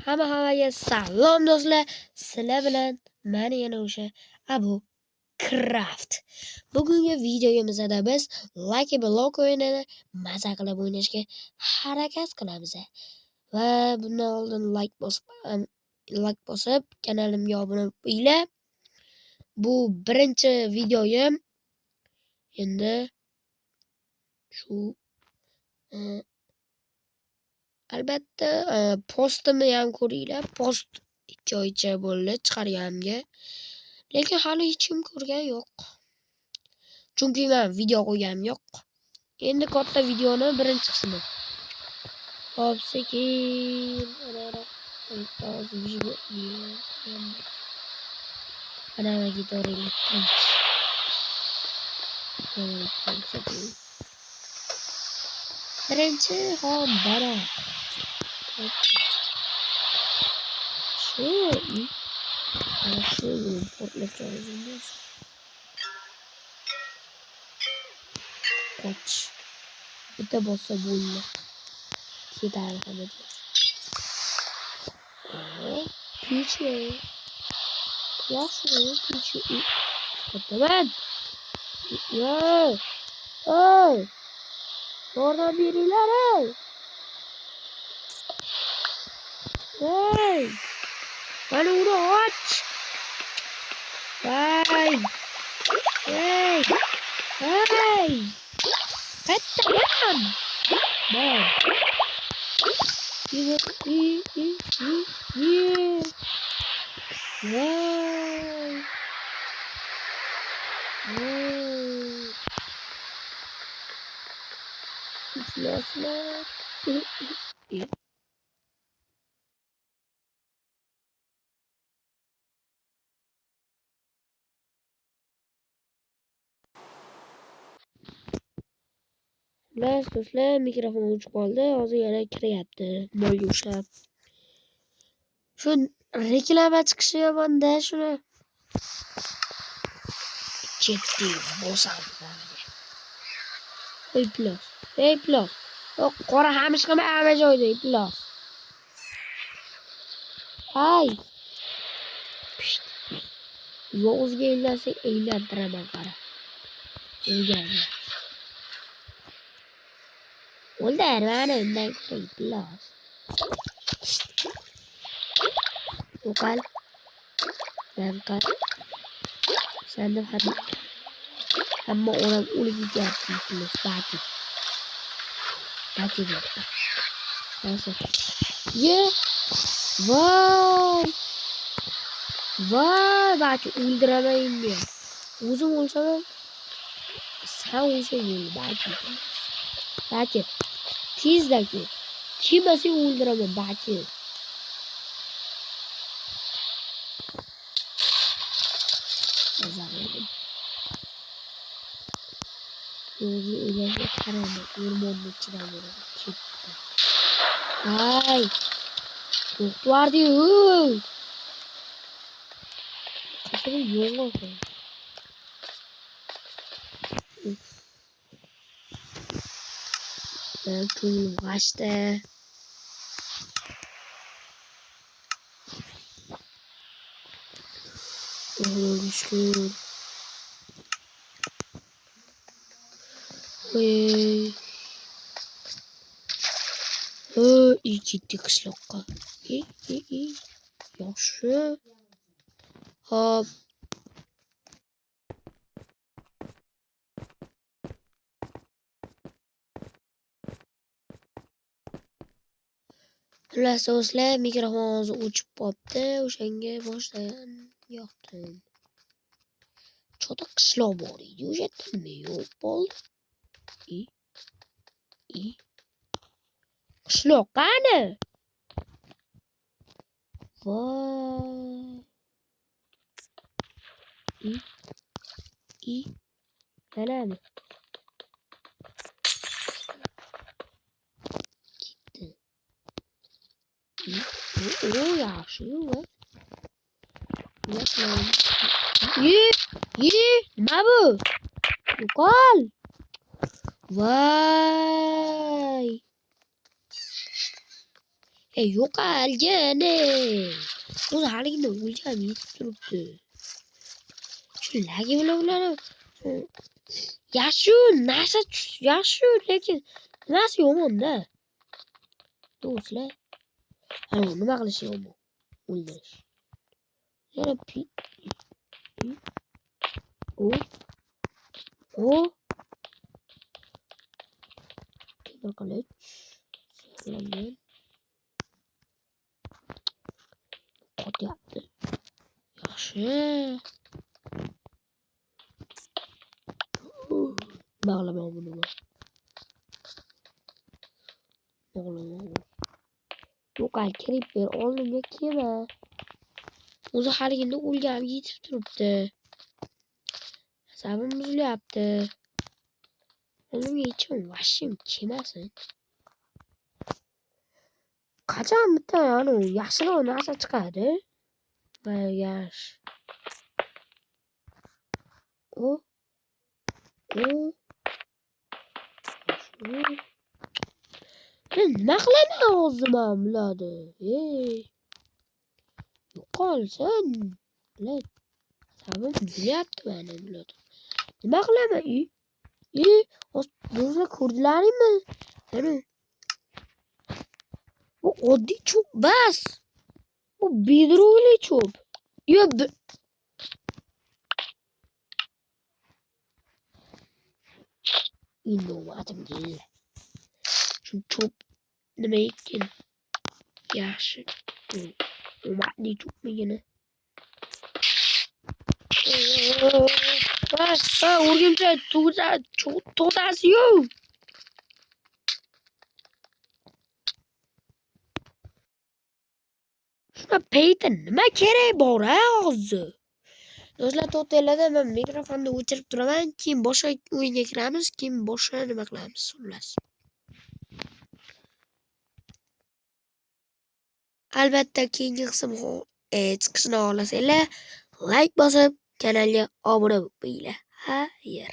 Hammaga salom do'stlar. Sizlar bilan men yana o'sha Abu Craft. Bugungi videomizda biz Lucky Block o'yinini maza qilib o'ynashga harakat qilamiz. Va bundan oldin like bosib, kanalimga obuna bo'ling. Bu birinchi videoyim. Endi shu albatta postimni ham ko'ringlar. Post 2 oycha bo'ldi chiqarganimga. Lekin hali hech kim ko'rgan yo'q. Chunki men video qo'yganim yo'q. Endi katta videoni birinchi qismi. Hop, sekin. Ana gitarani birinchi ham bara. Shu portlab chiqaramiz. Qoch. Bitta bossa bo'ldi. Ketadi hammaga. Pichi. Yaxshi, pichi. Kattaman. Yo. Oy. Yordam beringlar, ey. Hey. Mana uni och. Hey. Hey. Hey. Kattaman. Bam. Wow. Do'stlar, mikrofon o'chib qoldi. Hozir yana kiryapti. Mo'y ushlab. Shu reklama chiqishi yomon-da, shuni. Jetdi bosam. Ey plos. Qora hamishqami hamma joyda plos. Hay. Yozga eylasa eylantiraman qara. O'lgani. O'ldar mana undan plos. O'qal. Men qar. Senda hamma odam o'lib ketyapti plos baki. Baki deb. Nasıl? Ye. Vay. Baki öldüremeyin diye. Uzun olsa da sen olsa öldür Baki. Tizdeki. Kimse öldüremez Baki. Yazarım. Yozu öyle karanlık. Ormanın içine böyle. Ay. Doktor diyor. Kasabı yol oldu. Ben kuyum kaçtı. Düşkün. Oy. İyi gitti kışlakka. İyi. Yaxşı. Hop. Xullas do'stlar, mikrofon hozir o'chib qolibdi. O'shanga boshdan yoqdim. Chota qishloq bor edi. O'sha yerda yo'q bo'ldi. Qishloq qani? Voy. Manami. Ketdi. Yaxshi yo'q. Nima bu? Yo'qol. Voy. yo'qolgani. O'zi haligini o'ljam yetib turibdi. Shu lagi bilan ularni yaxshi narsa yaxshi, lekin nimasi yomon-da. Do'stlar. Ana nima qilish yomon? O'ldirish. Yana temir qilich. Sehrlangan. Qotyapti. Yaxshi. Bog'laman buni. Bog'laman. Yo'qol Creeper oldimga kelma. O'zi haligini o'lgan yetib turibdi. Sabrim buzilyapti. Oldimga hechim vashim kelmasin. Qachon bitta yaxshiroq narsa chiqadi? Yaxshi. Nima qilaman o'zim ham bularni? Yo'qolsin. Sabrim buzilyapti mana bularni. Nima qilaman? Do'stlar ko'rdilaringmi? Mana bu oddiy cho'p bas. Bu bedroqli cho'p. Innovatim keldi. Shu cho'p nima ekan? Yaxshi. Omadli cho'pmigina. O'rgimchak to'dasi-yu. Shuna paytda nima kerak bor hozir? Do'stlar, to'xtanglar, men mikrofonni o'chirib turaman, keyin boshqa o'yinga kiramiz, keyin boshqa nima qilamiz, xullas. Albatta, keyingi qism chiqishini xohlasanglar, like bosib, kanalga obuna bo'linglar. Xayr.